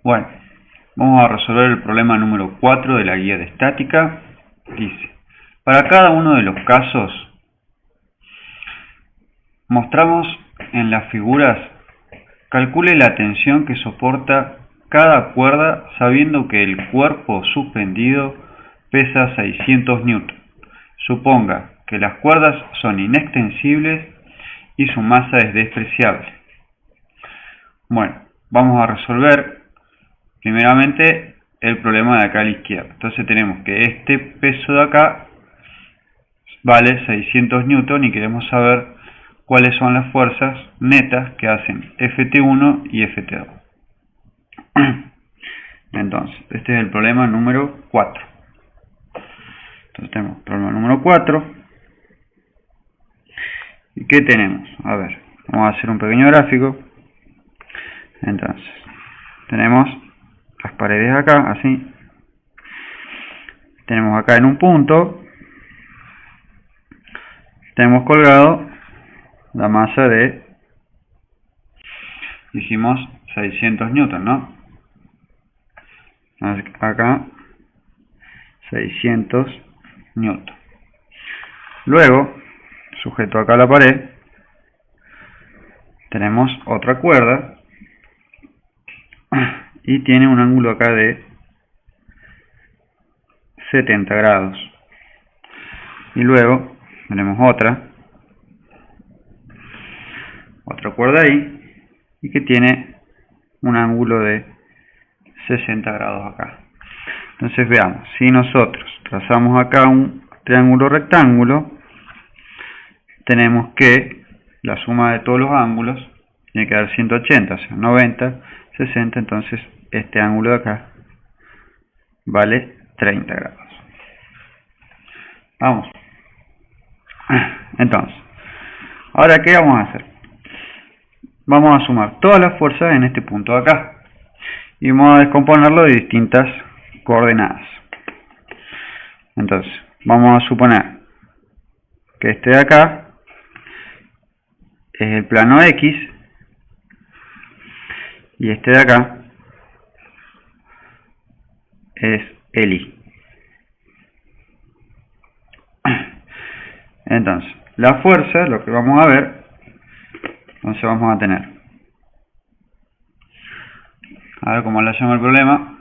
Bueno, vamos a resolver el problema número 4 de la guía de estática. Dice, para cada uno de los casos, mostramos en las figuras, calcule la tensión que soporta cada cuerda sabiendo que el cuerpo suspendido pesa 600 newton. Suponga que las cuerdas son inextensibles y su masa es despreciable. Bueno, vamos a resolver primeramente el problema de acá a la izquierda. Entonces tenemos que este peso de acá vale 600 newton y queremos saber cuáles son las fuerzas netas que hacen Ft1 y Ft2. Entonces, este es el problema número 4. Entonces tenemos el problema número 4. ¿Y qué tenemos? A ver, vamos a hacer un pequeño gráfico. Entonces, tenemos las paredes acá, así. Tenemos acá en un punto, tenemos colgado la masa de, dijimos, 600 newton, ¿no? Acá, 600 newton. Luego, sujeto acá a la pared, tenemos otra cuerda y tiene un ángulo acá de 70 grados. Y luego tenemos otra cuerda ahí y que tiene un ángulo de 60 grados acá. Entonces veamos, si nosotros trazamos acá un triángulo rectángulo, tenemos que la suma de todos los ángulos tiene que dar 180, o sea 90, 60, entonces este ángulo de acá vale 30 grados. Vamos. Entonces, ahora ¿qué vamos a hacer? Vamos a sumar todas las fuerzas en este punto de acá y vamos a descomponerlo de distintas coordenadas. Entonces, vamos a suponer que este de acá es el plano X y este de acá es el Y. Entonces, la fuerza, lo que vamos a ver, entonces vamos a tener, a ver cómo le llamo el problema,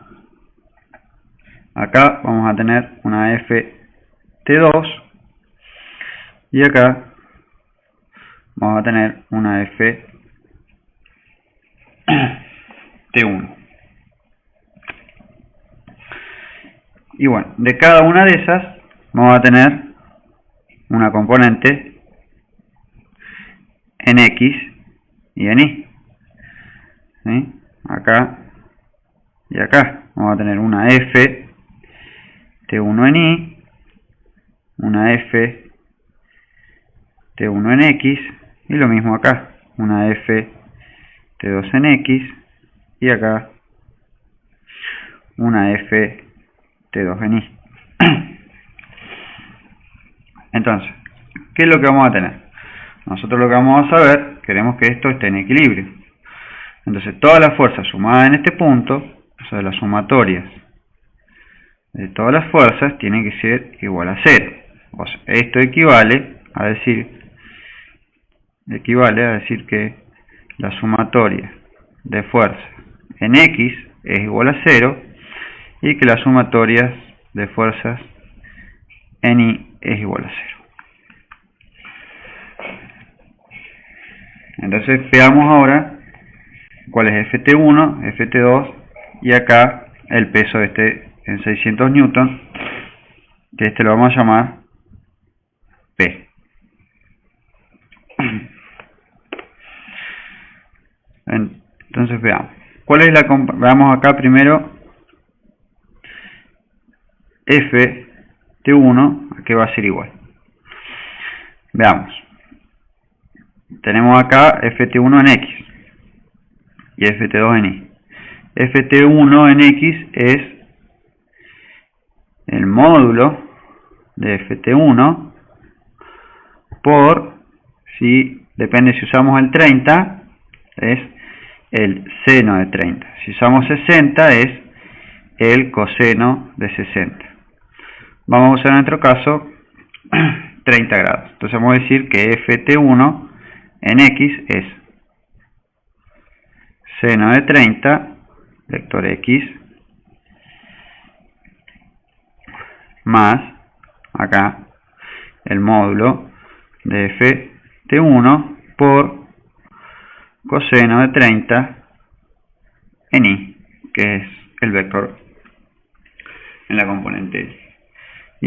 acá vamos a tener una Ft2 y acá vamos a tener una Ft1. Y bueno, de cada una de esas vamos a tener una componente en X y en Y. ¿Sí? Acá y acá vamos a tener una Ft1 en Y, una Ft1 en X y lo mismo acá, una Ft2 en X y acá una Ft2 en Y. Entonces, ¿qué es lo que vamos a tener? Nosotros lo que vamos a saber, queremos que esto esté en equilibrio. Entonces, todas las fuerzas sumadas en este punto, o sea, las sumatorias de todas las fuerzas, tienen que ser igual a 0. O sea, esto equivale a decir que la sumatoria de fuerzas en X es igual a 0 y que las sumatorias de fuerzas en Y es igual a 0. Entonces veamos ahora cuál es Ft1, Ft2 y acá el peso de este en 600 newton, que este lo vamos a llamar P. Entonces veamos. ¿Cuál es veamos acá primero Ft1, a qué va a ser igual. Veamos. Tenemos acá Ft1 en X y Ft2 en Y. Ft1 en X es el módulo de Ft1 por, si depende si usamos el 30, es el seno de 30. Si usamos 60 es el coseno de 60. Vamos a usar en nuestro caso 30 grados. Entonces vamos a decir que ft1 en x es seno de 30 vector x más acá el módulo de ft1 por coseno de 30 en y, que es el vector en la componente y.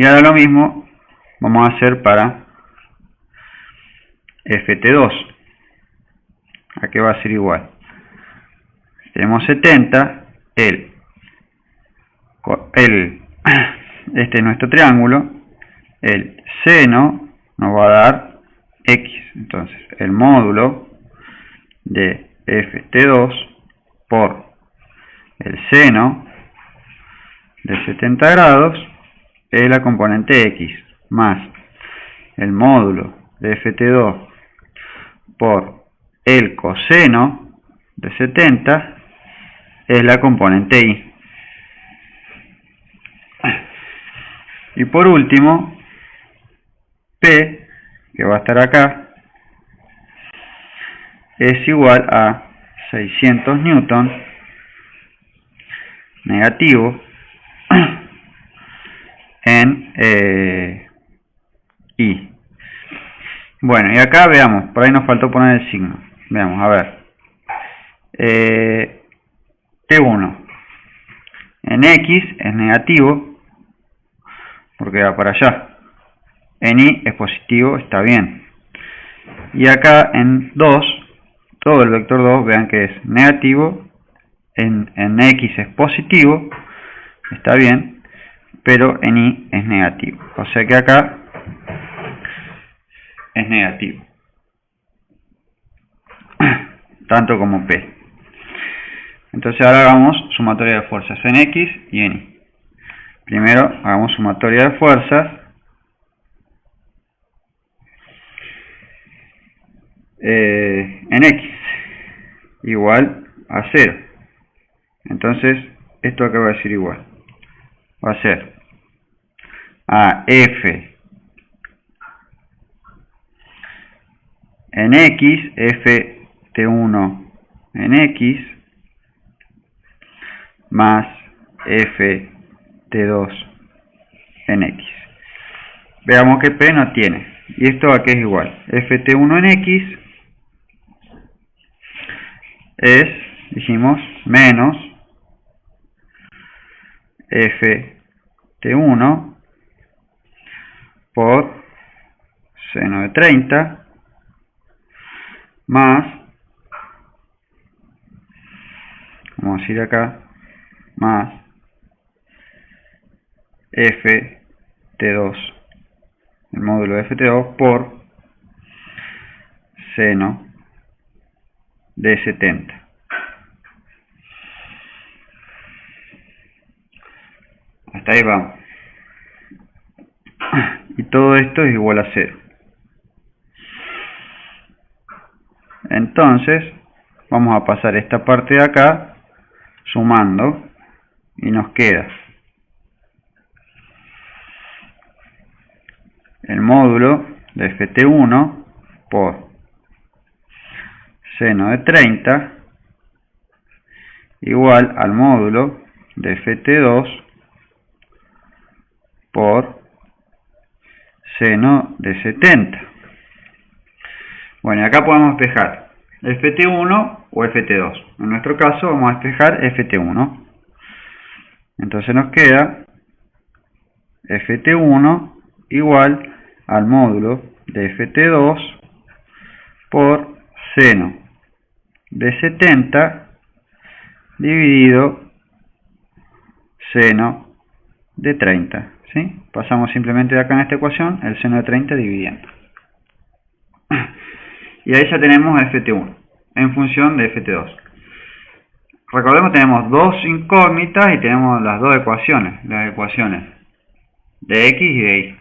Y ahora lo mismo vamos a hacer para ft2. Aquí va a ser igual. Tenemos 70, este es nuestro triángulo, el seno nos va a dar x, entonces el módulo de ft2 por el seno de 70 grados es la componente x, más el módulo de ft2 por el coseno de 70 es la componente y. Y por último, P, que va a estar acá, es igual a 600 newton negativo en I. Bueno, y acá veamos, por ahí nos faltó poner el signo. Veamos, a ver. T1 en X es negativo porque va para allá. En Y es positivo, está bien. Y acá en 2, todo el vector 2, vean que es negativo. En X es positivo, está bien, pero en Y es negativo. O sea que acá es negativo. Tanto como P. Entonces ahora hagamos sumatoria de fuerzas en X y en Y. Primero hagamos sumatoria de fuerzas. En X igual a 0. Entonces esto acá va a ser igual. Va a ser a F en X, Ft1 en X, más Ft2 en X. Veamos que P no tiene. Y esto aquí es igual. Ft1 en X es, dijimos, menos Ft1 por seno de 30 más, vamos a decir acá, más Ft2, el módulo de Ft2 por seno de 70. Hasta ahí vamos. Y todo esto es igual a 0. Entonces, vamos a pasar esta parte de acá sumando y nos queda el módulo de Ft1 por seno de 30 igual al módulo de Ft2 por seno de 70. Bueno, y acá podemos despejar Ft1 o Ft2. En nuestro caso vamos a despejar Ft1. Entonces nos queda Ft1 igual al módulo de Ft2 por seno de 70 dividido seno de 30. ¿Sí? Pasamos simplemente de acá en esta ecuación el seno de 30 dividiendo. Y ahí ya tenemos Ft1 en función de Ft2. Recordemos que tenemos dos incógnitas y tenemos las dos ecuaciones, las ecuaciones de X y de Y.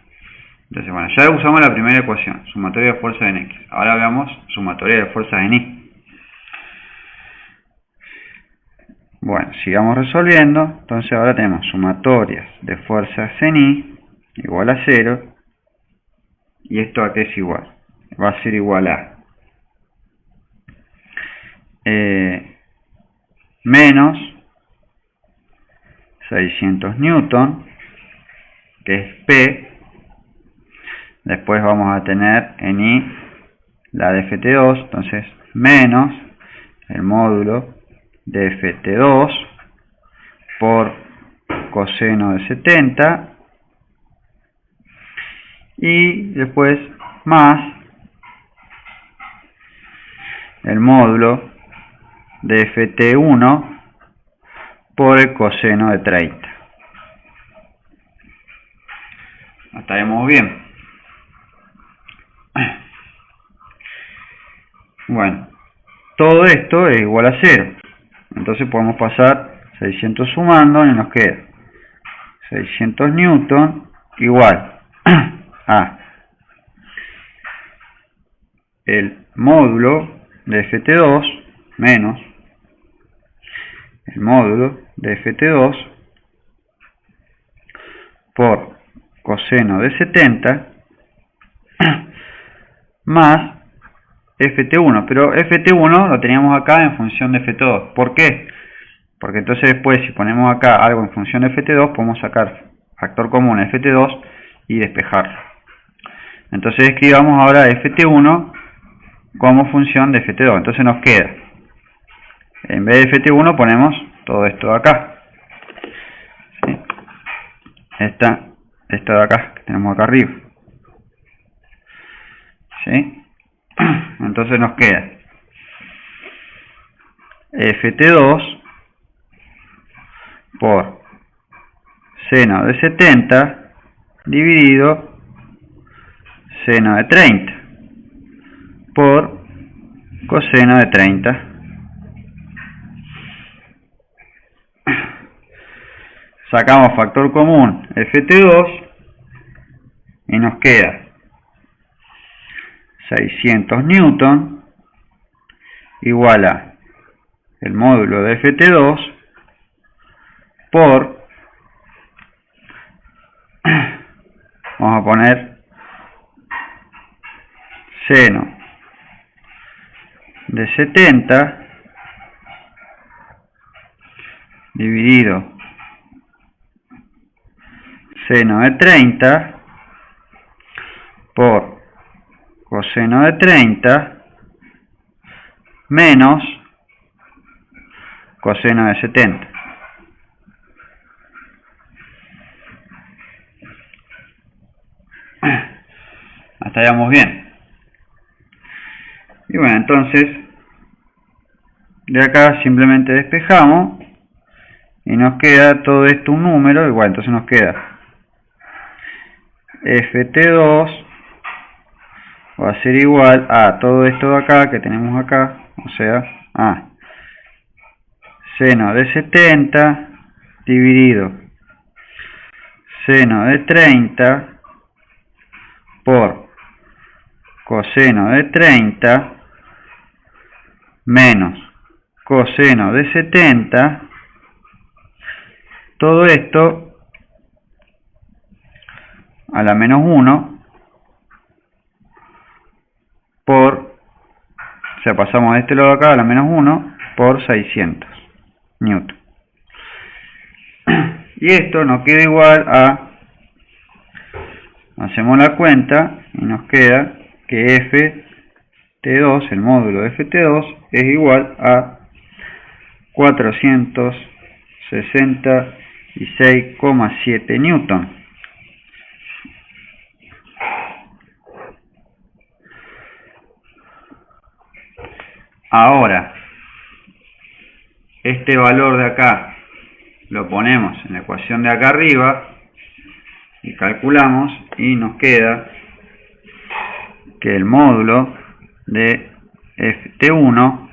Entonces, bueno, ya usamos la primera ecuación, sumatoria de fuerzas en X. Ahora veamos sumatoria de fuerzas en Y. Bueno, sigamos resolviendo. Entonces ahora tenemos sumatorias de fuerzas en I igual a 0. ¿Y esto a qué es igual? Va a ser igual a menos 600 newton, que es P. Después vamos a tener en I la de Ft2, entonces menos el módulo de Ft2 por coseno de 70, y después más el módulo de Ft1 por el coseno de 30. ¿Estaremos bien? Bueno, todo esto es igual a 0. Entonces podemos pasar 600 sumando y nos queda 600 newton igual a el módulo de Ft2 menos el módulo de Ft2 por coseno de 70 más Ft1, pero Ft1 lo teníamos acá en función de Ft2. ¿Por qué? Porque entonces después, si ponemos acá algo en función de Ft2, podemos sacar factor común Ft2 y despejarlo. Entonces escribamos ahora Ft1 como función de Ft2. Entonces nos queda, en vez de Ft1 ponemos todo esto de acá, ¿sí? Esta de acá que tenemos acá arriba, ¿sí? Entonces nos queda Ft2 por seno de 70 dividido seno de 30 por coseno de 30. Sacamos factor común Ft2 y nos queda 600 newton igual a el módulo de Ft2 por, vamos a poner seno de 70 dividido seno de 30 por coseno de 30 menos coseno de 70. Hasta ahí vamos bien. Y bueno, entonces de acá simplemente despejamos y nos queda todo esto un número igual. Entonces nos queda Ft2 va a ser igual a todo esto de acá que tenemos acá, o sea, a seno de 70 dividido seno de 30 por coseno de 30 menos coseno de 70, todo esto a la menos 1 por, o sea, pasamos de este lado acá a la menos 1 por 600 newton. Y esto nos queda igual a, hacemos la cuenta y nos queda que Ft2, el módulo de Ft2, es igual a 466,7 newton. Ahora, este valor de acá lo ponemos en la ecuación de acá arriba y calculamos y nos queda que el módulo de Ft1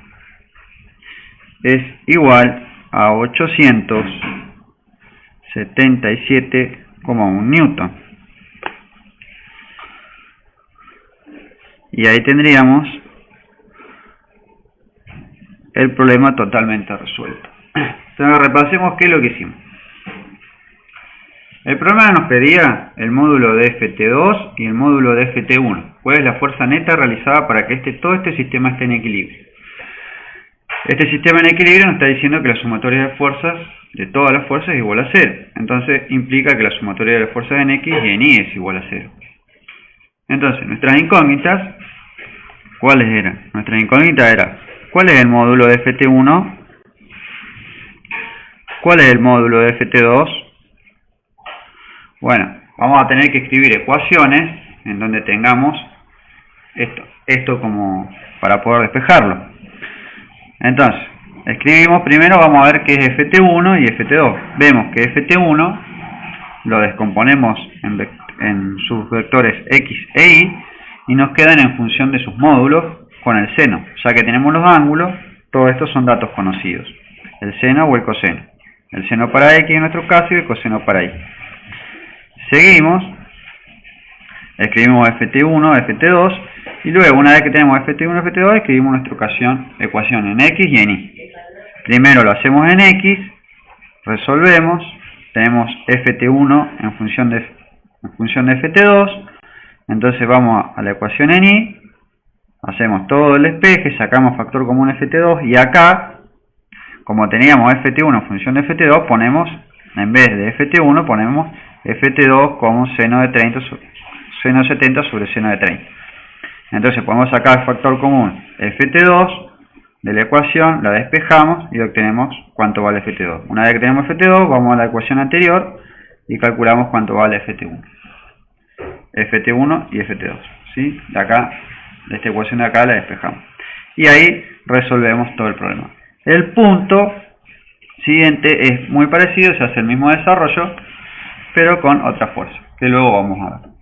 es igual a 877,1 newton. Y ahí tendríamos el problema totalmente resuelto. Entonces repasemos qué es lo que hicimos. El problema nos pedía el módulo de Ft2 y el módulo de Ft1. ¿Cuál es la fuerza neta realizada para que todo este sistema esté en equilibrio? Este sistema en equilibrio nos está diciendo que la sumatoria de fuerzas de todas las fuerzas es igual a 0. Entonces implica que la sumatoria de las fuerzas en X y en Y es igual a 0. Entonces nuestras incógnitas, ¿cuáles eran? Nuestra incógnita era, ¿cuál es el módulo de Ft1? ¿Cuál es el módulo de Ft2? Bueno, vamos a tener que escribir ecuaciones en donde tengamos esto como para poder despejarlo. Entonces, escribimos primero, vamos a ver qué es Ft1 y Ft2. Vemos que Ft1 lo descomponemos en sus vectores X e Y y nos quedan en función de sus módulos con el seno. Ya que tenemos los ángulos, todos estos son datos conocidos. El seno o el coseno. El seno para X en nuestro caso y el coseno para Y. Seguimos, escribimos Ft1, Ft2 y luego una vez que tenemos Ft1, Ft2 escribimos nuestra ecuación en X y en Y. Primero lo hacemos en X, resolvemos, tenemos Ft1 en función de Ft2, entonces vamos a la ecuación en Y, hacemos todo el despeje, sacamos factor común Ft2 y acá, como teníamos Ft1 en función de Ft2, ponemos, en vez de Ft1, ponemos Ft2 como seno de 70 sobre seno de 30. Entonces podemos sacar el factor común Ft2 de la ecuación, la despejamos y obtenemos cuánto vale Ft2. Una vez que tenemos Ft2, vamos a la ecuación anterior y calculamos cuánto vale Ft1. Ft1 y Ft2. ¿Sí? De acá, de esta ecuación de acá la despejamos. Y ahí resolvemos todo el problema. El punto siguiente es muy parecido, se hace el mismo desarrollo, pero con otra fuerza, que luego vamos a ver.